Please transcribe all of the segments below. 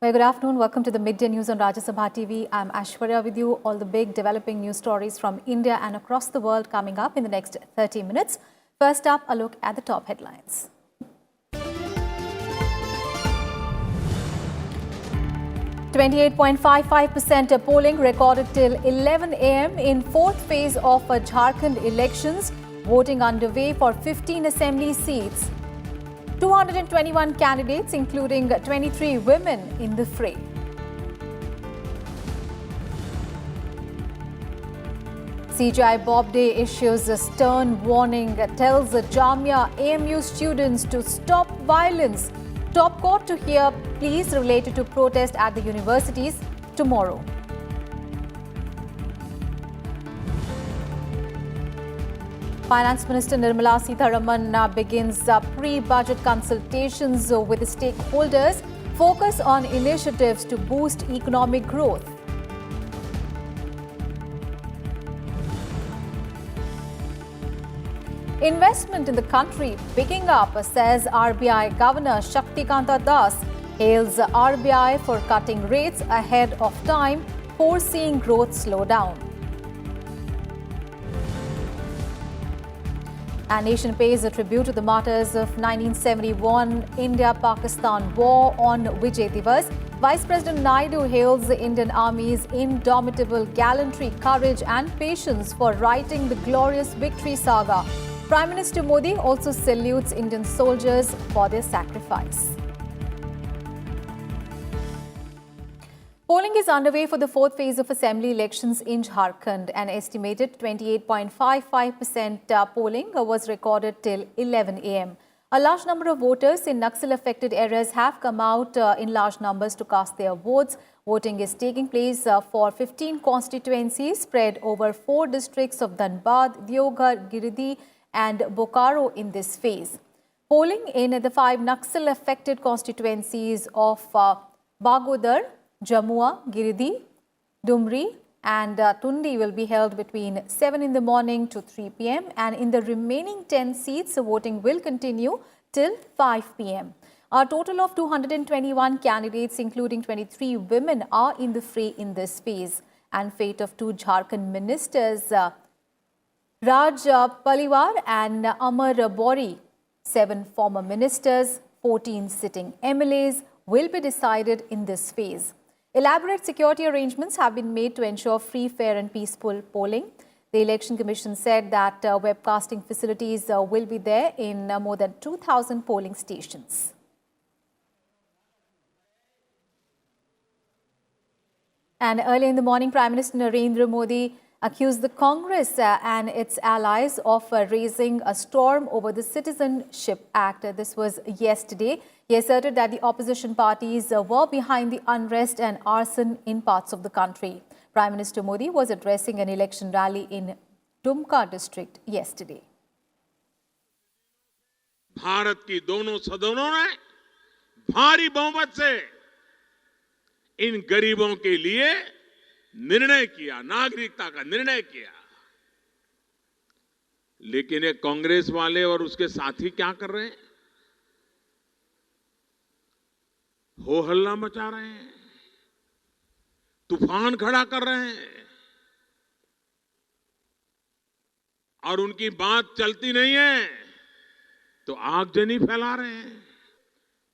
Very good afternoon. Welcome to the Midday News on Rajya Sabha TV. I'm Ashwarya with you. All the big developing news stories from India and across the world coming up in the next 30 minutes. First up, a look at the top headlines. .55% polling recorded till 11 a.m. in fourth phase of Jharkhand elections. Voting underway for 15 assembly seats. 221 candidates, including 23 women, in the fray. CJI Bob Day issues a stern warning, tells the Jamia AMU students to stop violence. Top court to hear pleas related to protest at the universities tomorrow. Finance Minister Nirmala Sitharaman begins pre-budget consultations with stakeholders, focus on initiatives to boost economic growth. Investment in the country picking up, says RBI Governor Shaktikanta Das, hails RBI for cutting rates ahead of time, foreseeing growth slow down. Our nation pays a tribute to the martyrs of 1971 India-Pakistan war on Vijay Divas. Vice President Naidu hails the Indian Army's indomitable gallantry, courage and patience for writing the glorious victory saga. Prime Minister Modi also salutes Indian soldiers for their sacrifice. Polling is underway for the fourth phase of assembly elections in Jharkhand. An estimated 28.55% polling was recorded till 11 a.m. A large number of voters in Naxal-affected areas have come out in large numbers to cast their votes. Voting is taking place for 15 constituencies spread over 4 districts of Dhanbad, Deoghar, Giridih and Bokaro in this phase. Polling in the 5 Naxal-affected constituencies of Bagodar, Jamua, Giridih, Dumri and Tundi will be held between 7 in the morning to 3 p.m. and in the remaining 10 seats, voting will continue till 5 p.m. A total of 221 candidates, including 23 women, are in the fray in this phase. And fate of 2 Jharkhand ministers, Rajya Paliwar and Amar Bori, 7 former ministers, 14 sitting MLAs, will be decided in this phase. Elaborate security arrangements have been made to ensure free, fair and peaceful polling. The Election Commission said that webcasting facilities will be there in more than 2,000 polling stations. And early in the morning, Prime Minister Narendra Modi accused the Congress and its allies of raising a storm over the Citizenship Act. This was yesterday. He asserted that the opposition parties were behind the unrest and arson in parts of the country. Prime Minister Modi was addressing an election rally in Dumka district yesterday. Bharat की दोनों सदनों ने भारी बहुमत से इन गरीबों के लिए निर्णय किया, नागरिकता का निर्णय किया। लेकिन ये कांग्रेस वाले और उसके साथी क्या कर रहे हैं? हो हल्ला मचा रहे हैं, तूफान खड़ा कर रहे हैं और उनकी बात चलती नहीं है तो आगजनी फैला रहे हैं।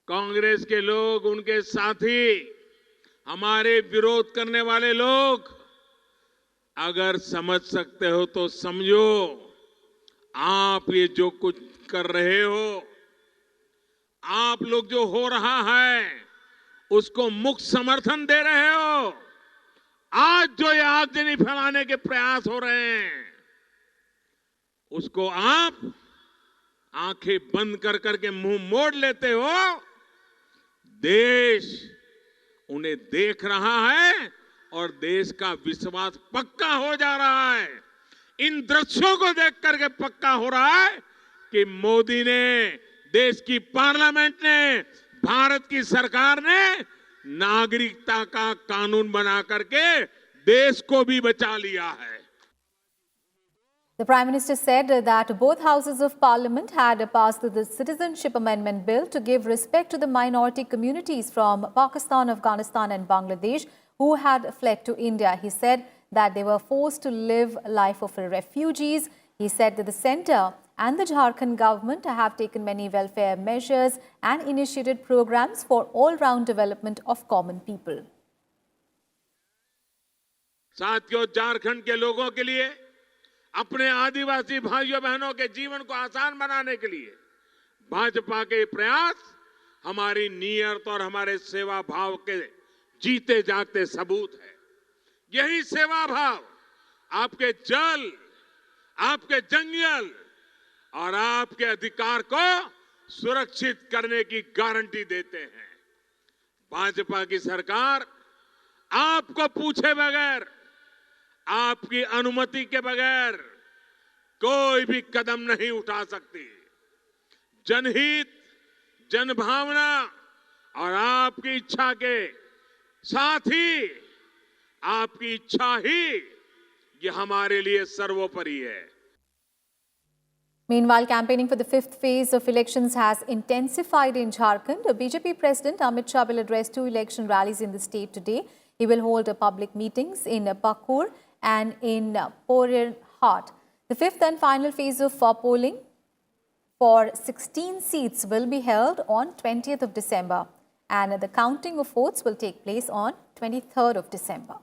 कांग्रेस के लोग, उनके साथी, हमारे विरोध करने वाले लोग, अगर समझ सकते हो तो समझो, आप ये जो कुछ कर रहे हो, आप लोग जो हो रहा है उसको मुक्त समर्थन दे रहे हो। आज जो ये आगजनी फैलाने के प्रयास हो रहे हैं उसको आप आंखें बंद कर करके मुंह मोड़ लेते हो। देश उन्हें देख रहा है और देश का विश्वास पक्का हो जा रहा है। इन दृश्यों को देख करके पक्का हो रहा है कि मोदी ने, देश की पार्लियामेंट ने, भारत की सरकार ने नागरिकता का कानून बना करके देश को भी बचा लिया है। The Prime Minister said that both houses of Parliament had passed the Citizenship Amendment Bill to give respect to the minority communities from Pakistan, Afghanistan and Bangladesh who had fled to India. He said that they were forced to live a life of refugees. He said that the centre and the Jharkhand government have taken many welfare measures and initiated programs for all-round development of common people. साथियों, झारखंड के लोगों के लिए अपने आदिवासी भाइयों बहनों के जीवन को आसान बनाने के लिए भाजपा के प्रयास हमारी नियत और हमारे सेवा भाव के जीते जागते सबूत है। यही सेवा भाव आपके जल, आपके जंगल और आपके अधिकार को सुरक्षित करने की गारंटी देते हैं। भाजपा की सरकार आपको पूछे बगैर, आपकी अनुमति के बगैर कोई भी कदम नहीं उठा सकती। जनहित, जनभावना और आपकी इच्छा के साथ ही आपकी इच्छा ही ये हमारे लिए सर्वोपरि है। Meanwhile, campaigning for the fifth phase of elections has intensified in Jharkhand. BJP President Amit Shah will address 2 election rallies in the state today. He will hold public meetings in Pakur and in Porerhat. The fifth and final phase of polling for 16 seats will be held on 20th of December, and the counting of votes will take place on 23rd of December.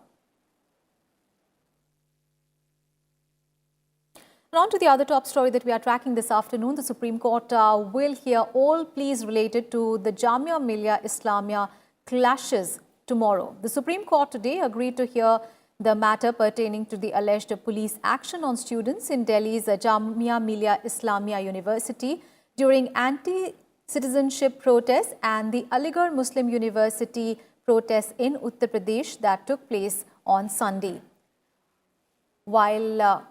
And on to the other top story that we are tracking this afternoon. The Supreme Court will hear all pleas related to the Jamia Milia Islamia clashes tomorrow. The Supreme Court today agreed to hear the matter pertaining to the alleged police action on students in Delhi's Jamia Milia Islamia University during anti-citizenship protests and the Aligarh Muslim University protests in Uttar Pradesh that took place on Sunday. While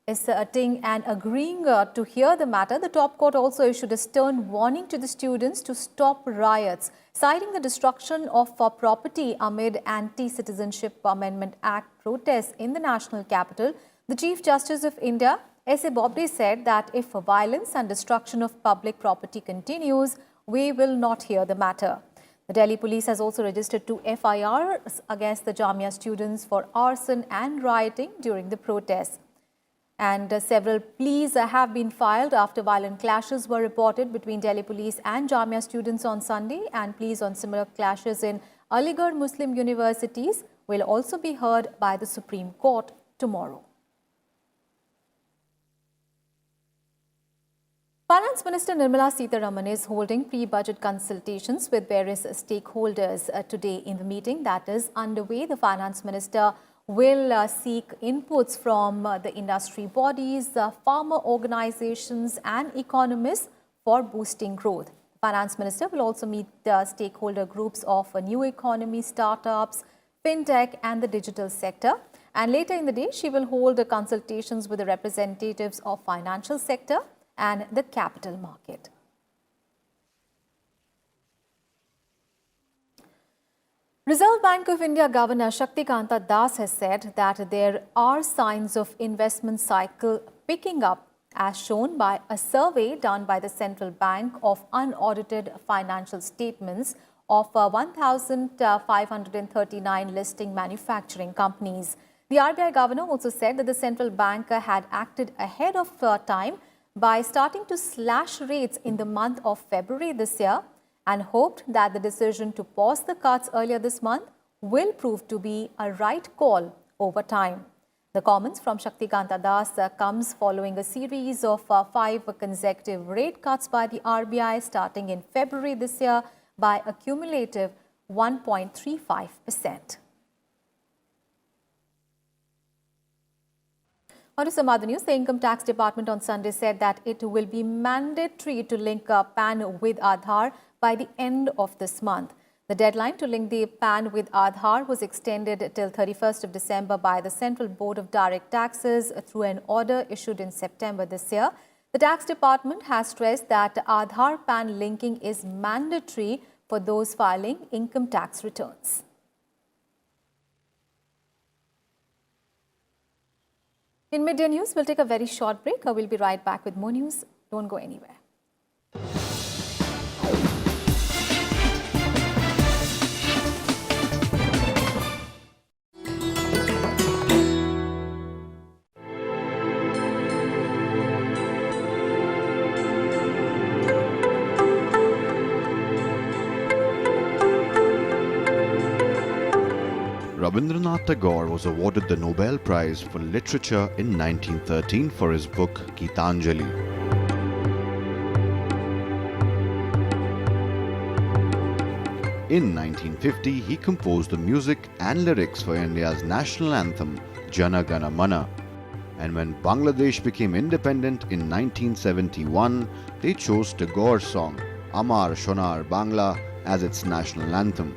asserting and agreeing to hear the matter, the top court also issued a stern warning to the students to stop riots, citing the destruction of property amid Anti-Citizenship Amendment Act protests in the national capital. The Chief Justice of India, S.A. Bobde, said that if violence and destruction of public property continues, we will not hear the matter. The Delhi police has also registered 2 FIRs against the Jamia students for arson and rioting during the protests. And several pleas have been filed after violent clashes were reported between Delhi police and Jamia students on Sunday, and pleas on similar clashes in Aligarh Muslim universities will also be heard by the Supreme Court tomorrow. Finance Minister Nirmala Sitharaman is holding pre-budget consultations with various stakeholders today. In the meeting that is underway, the Finance Minister will seek inputs from the industry bodies, farmer organizations and economists for boosting growth. The Finance Minister will also meet stakeholder groups of new economy, startups, fintech and the digital sector. And later in the day, she will hold consultations with the representatives of financial sector and the capital market. Reserve Bank of India Governor Shaktikanta has said that there are signs of investment cycle picking up, as shown by a survey done by the Central Bank of unaudited financial statements of 1,539 listing manufacturing companies. The RBI governor also said that the central bank had acted ahead of time by starting to slash rates in the month of February this year, and hoped that the decision to pause the cuts earlier this month will prove to be a right call over time. The comments from Shaktikanta comes following a series of 5 consecutive rate cuts by the RBI starting in February this year by a cumulative 1.35%. On to some other news, the Income Tax Department on Sunday said that it will be mandatory to link PAN with Aadhar by the end of this month. The deadline to link the PAN with Aadhar was extended till 31st of December by the Central Board of Direct Taxes through an order issued in September this year. The Tax Department has stressed that Aadhar PAN linking is mandatory for those filing income tax returns. In Midday News, we'll take a very short break. We'll be right back with more news. Don't go anywhere. Rabindranath Tagore was awarded the Nobel Prize for Literature in 1913 for his book Gitanjali. In 1950, he composed the music and lyrics for India's national anthem, Jana Gana Mana. And when Bangladesh became independent in 1971, they chose Tagore's song, Amar Shonar Bangla, as its national anthem.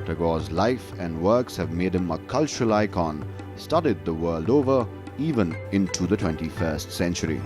Tagore's life and works have made him a cultural icon, studied the world over, even into the 21st century.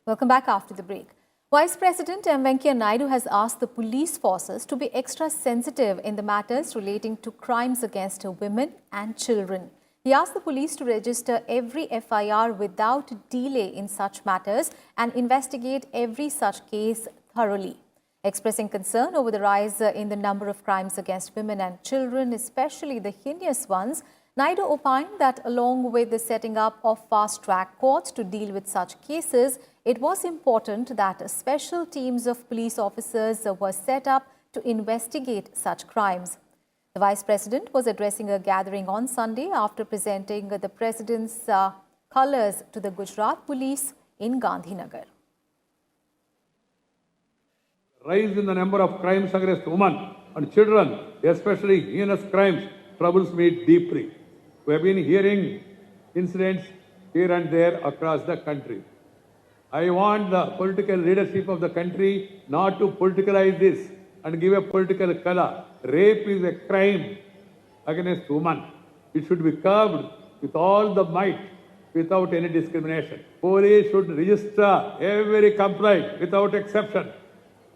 Welcome back after the break. Vice President Venkaiah Naidu has asked the police forces to be extra sensitive in the matters relating to crimes against women and children. He asked the police to register every FIR without delay in such matters and investigate every such case thoroughly. Expressing concern over the rise in the number of crimes against women and children, especially the heinous ones, Naidu opined that along with the setting up of fast-track courts to deal with such cases, it was important that special teams of police officers were set up to investigate such crimes. The Vice President was addressing a gathering on Sunday after presenting the President's colours to the Gujarat police in Gandhinagar. Rise in the number of crimes against women and children, especially heinous crimes, troubles me deeply. We have been hearing incidents here and there across the country. I want the political leadership of the country not to politicalize this and give a political color. Rape is a crime against women. It should be curbed with all the might, without any discrimination. Police should register every complaint without exception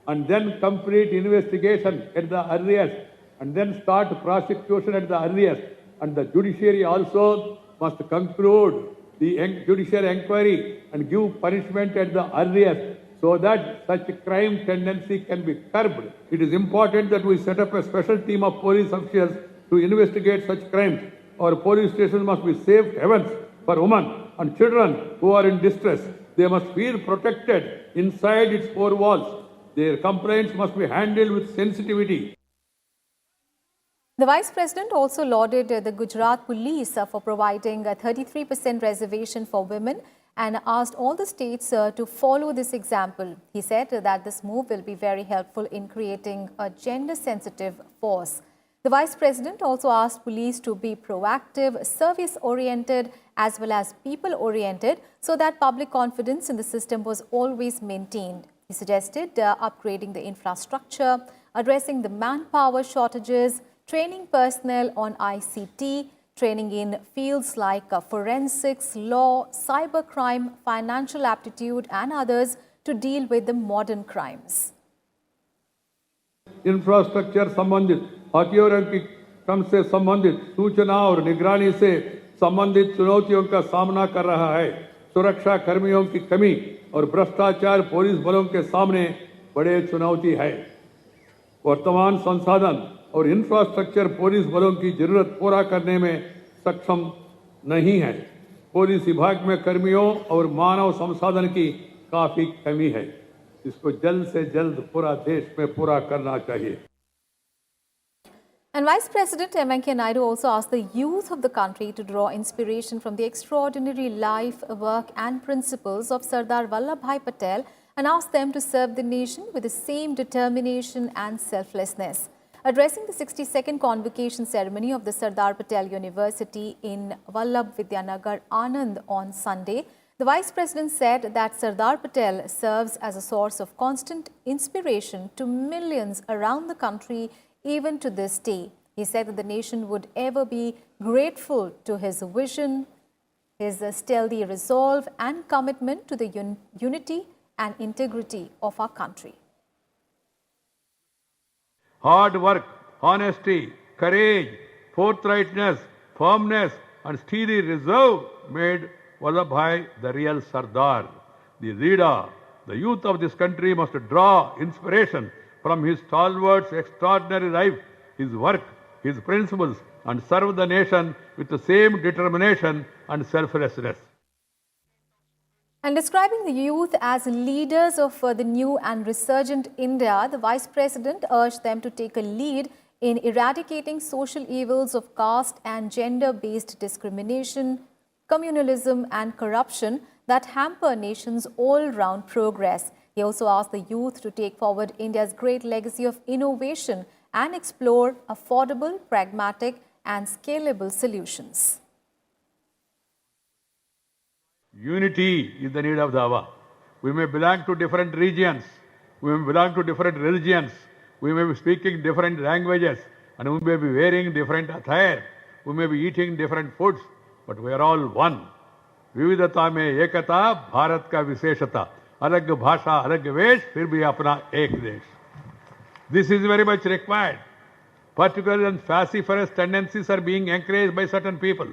and then complete investigation at the earliest and then start prosecution at the earliest. And the judiciary also must conclude the judicial inquiry and give punishment at the earliest so that such crime tendency can be curbed. It is important that we set up a special team of police officials to investigate such crimes. Our police stations must be safe havens for women and children who are in distress. They must feel protected inside its four walls. Their complaints must be handled with sensitivity. The Vice President also lauded the Gujarat police for providing a 33% reservation for women and asked all the states to follow this example. He said that this move will be very helpful in creating a gender-sensitive force. The Vice President also asked police to be proactive, service-oriented as well as people-oriented so that public confidence in the system was always maintained. He suggested upgrading the infrastructure, addressing the manpower shortages, training personnel on ICT, training in fields like forensics, law, cybercrime, financial aptitude and others to deal with the modern crimes. Infrastructure संबंधित हथियारों की कम से संबंधित सूचना और निगरानी से संबंधित चुनौतियों का सामना कर रहा है। सुरक्षा कर्मियों की कमी और भ्रष्टाचार पुलिस बलों के सामने बड़े चुनौती है। वर्तमान संसाधन और इंफ्रास्ट्रक्चर पुलिस बलों की जरूरत पूरा करने में सक्षम नहीं है। पुलिस विभाग में कर्मियों और मानव संसाधन की काफी कमी है। इसको जल्द से जल्द पूरा देश में पूरा करना चाहिए। And Vice President Venkaiah Naidu also asked the youth of the country to draw inspiration from the extraordinary life, work and principles of Sardar Patel and asked them to serve the nation with the same determination and selflessness. Addressing the 62nd convocation ceremony of the Sardar Patel University in Vallabh Vidyanagar, Anand on Sunday, the Vice President said that Sardar Patel serves as a source of constant inspiration to millions around the country even to this day. He said that the nation would ever be grateful to his vision, his stealthy resolve and commitment to the unity and integrity of our country. Hard work, honesty, courage, forthrightness, firmness and steely resolve made Vallabhbhai the real Sardar. The leader, the youth of this country must draw inspiration from his stalwart's extraordinary life, his work, his principles and serve the nation with the same determination and selflessness. And describing the youth as leaders of the new and resurgent India, the Vice President urged them to take a lead in eradicating social evils of caste and gender-based discrimination, communalism and corruption that hamper nation's all-round progress. He also asked the youth to take forward India's great legacy of innovation and explore affordable, pragmatic and scalable solutions. Unity is the need of the hour. We may belong to different regions, we may belong to different religions, we may be speaking different languages, and we may be wearing different attire, we may be eating different foods, but we are all one. विविधता में एकता भारत का विशेषता अलग भाषा अलग वेश फिर भी अपना एक देश. This is very much required, particularly when falciferous tendencies are being encouraged by certain people.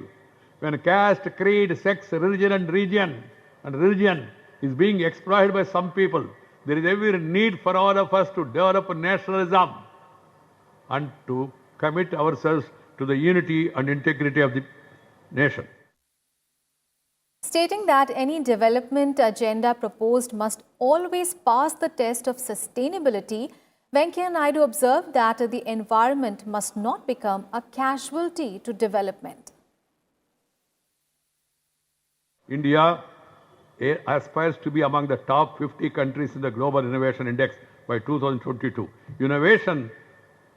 When caste, creed, sex, religion and religion is being exploited by some people, there is every need for all of us to develop nationalism and to commit ourselves to the unity and integrity of the nation. Stating that any development agenda proposed must always pass the test of sustainability, Venkaiah Naidu observed that the environment must not become a casualty to development. India aspires to be among the top 50 countries in the Global Innovation Index by 2022. Innovation,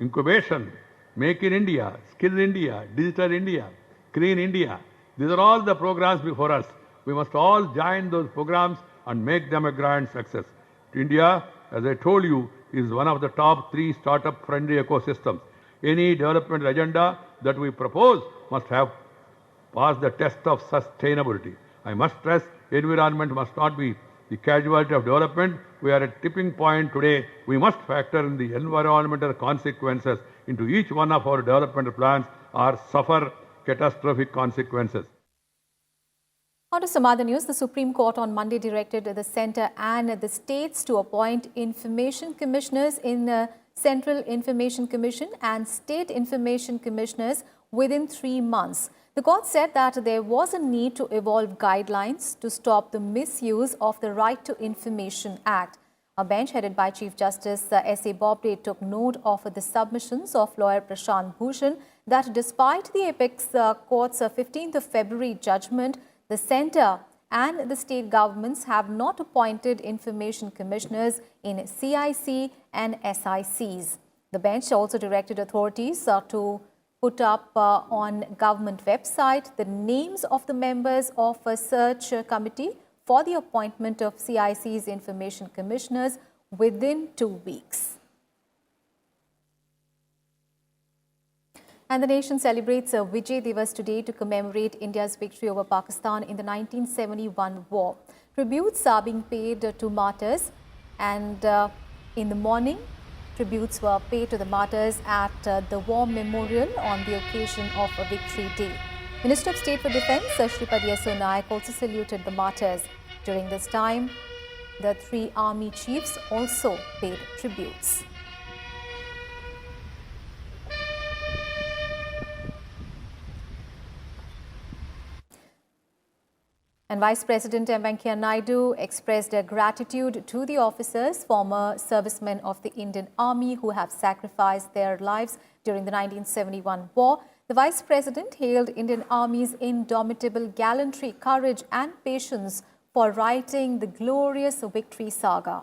incubation, Make in India, Skill India, Digital India, Clean India, these are all the programs before us. We must all join those programs and make them a grand success. India, as I told you, is one of the top 3 startup-friendly ecosystems. Any development agenda that we propose must have passed the test of sustainability. I must stress, environment must not be the casualty of development. We are at a tipping point today. We must factor in the environmental consequences into each one of our development plans or suffer catastrophic consequences. On to some other news, the Supreme Court on Monday directed the centre and the states to appoint information commissioners in Central Information Commission and State Information Commissioners within 3 months. The court said that there was a need to evolve guidelines to stop the misuse of the Right to Information Act. A bench headed by Chief Justice S.A. Bobde took note of the submissions of lawyer Prashant Bhushan that despite the Apex Court's 15th of February judgment, the centre and the state governments have not appointed information commissioners in CIC and SICs. The bench also directed authorities to put up on government website the names of the members of a search committee for the appointment of CIC's information commissioners within 2 weeks. And the nation celebrates Vijay Divas today to commemorate India's victory over Pakistan in the 1971 war. Tributes are being paid to martyrs, and in the morning, tributes were paid to the martyrs at the War Memorial on the occasion of Victory Day. Minister of State for Defence, Shripad Yeso Naik, also saluted the martyrs. During this time, the 3 army chiefs also paid tributes. And Vice President Venkaiah Naidu expressed their gratitude to the officers, former servicemen of the Indian Army who have sacrificed their lives during the 1971 war. The Vice President hailed Indian Army's indomitable gallantry, courage and patience for writing the glorious victory saga.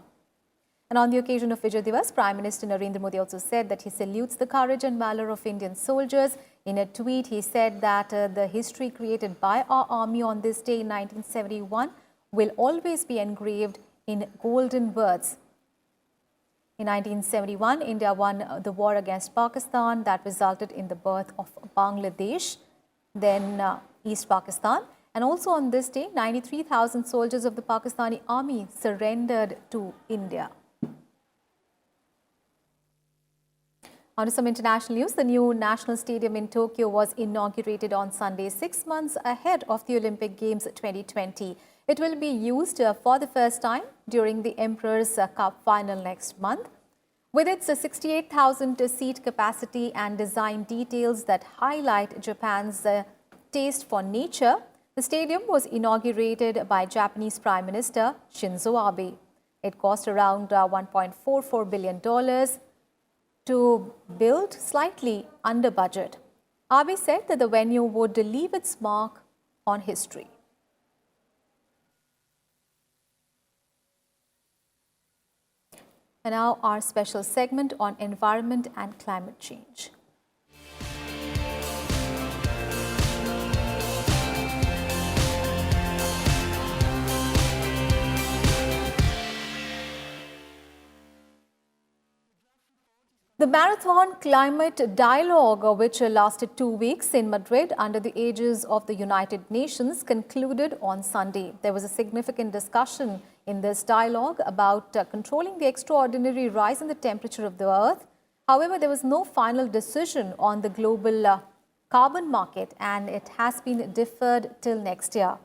And on the occasion of Vijay Divas, Prime Minister Narendra Modi also said that he salutes the courage and valor of Indian soldiers. In a tweet, he said that the history created by our army on this day in 1971 will always be engraved in golden words. In 1971, India won the war against Pakistan that resulted in the birth of Bangladesh. then East Pakistan. And also on this day, 93,000 soldiers of the Pakistani army surrendered to India. On to some international news. The new national stadium in Tokyo was inaugurated on Sunday, 6 months ahead of the Olympic Games 2020. It will be used for the first time during the Emperor's Cup final next month. With its 68,000-seat capacity and design details that highlight Japan's taste for nature, the stadium was inaugurated by Japanese Prime Minister Shinzo Abe. It cost around $1.44 billion to build, slightly under budget. Abe said that the venue would leave its mark on history. And now our special segment on environment and climate change. The Marathon Climate Dialogue, which lasted 2 weeks in Madrid under the aegis of the United Nations, concluded on Sunday. There was a significant discussion in this dialogue about controlling the extraordinary rise in the temperature of the Earth. However, there was no final decision on the global carbon market, and it has been deferred till next year.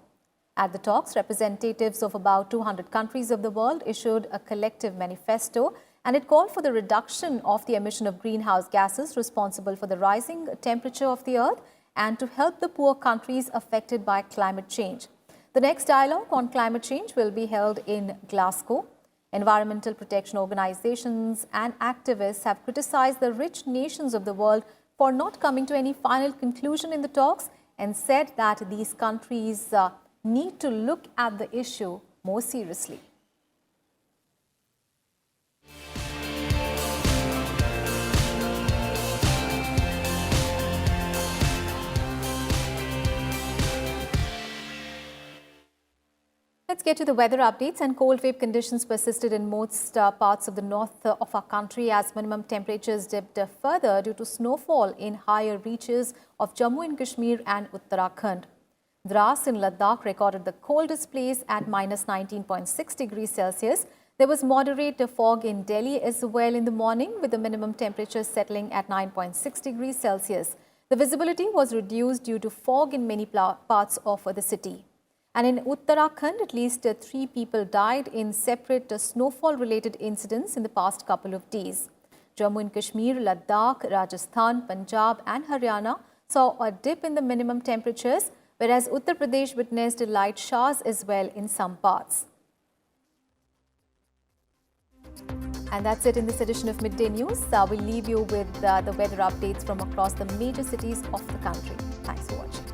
At the talks, representatives of about 200 countries of the world issued a collective manifesto, and it called for the reduction of the emission of greenhouse gases responsible for the rising temperature of the Earth and to help the poor countries affected by climate change. The next dialogue on climate change will be held in Glasgow. Environmental protection organizations and activists have criticized the rich nations of the world for not coming to any final conclusion in the talks and said that these countries need to look at the issue more seriously. Let's get to the weather updates. And cold wave conditions persisted in most parts of the north of our country as minimum temperatures dipped further due to snowfall in higher reaches of Jammu and Kashmir and Uttarakhand. Dras in Ladakh recorded the coldest place at -19.6 degrees Celsius. There was moderate fog in Delhi as well in the morning, with the minimum temperature settling at 9.6 degrees Celsius. The visibility was reduced due to fog in many parts of the city. And in Uttarakhand, at least 3 people died in separate snowfall-related incidents in the past couple of days. Jammu and Kashmir, Ladakh, Rajasthan, Punjab and Haryana saw a dip in the minimum temperatures, whereas Uttar Pradesh witnessed light showers as well in some parts. And that's it in this edition of Midday News. We'll leave you with the weather updates from across the major cities of the country. Thanks for watching.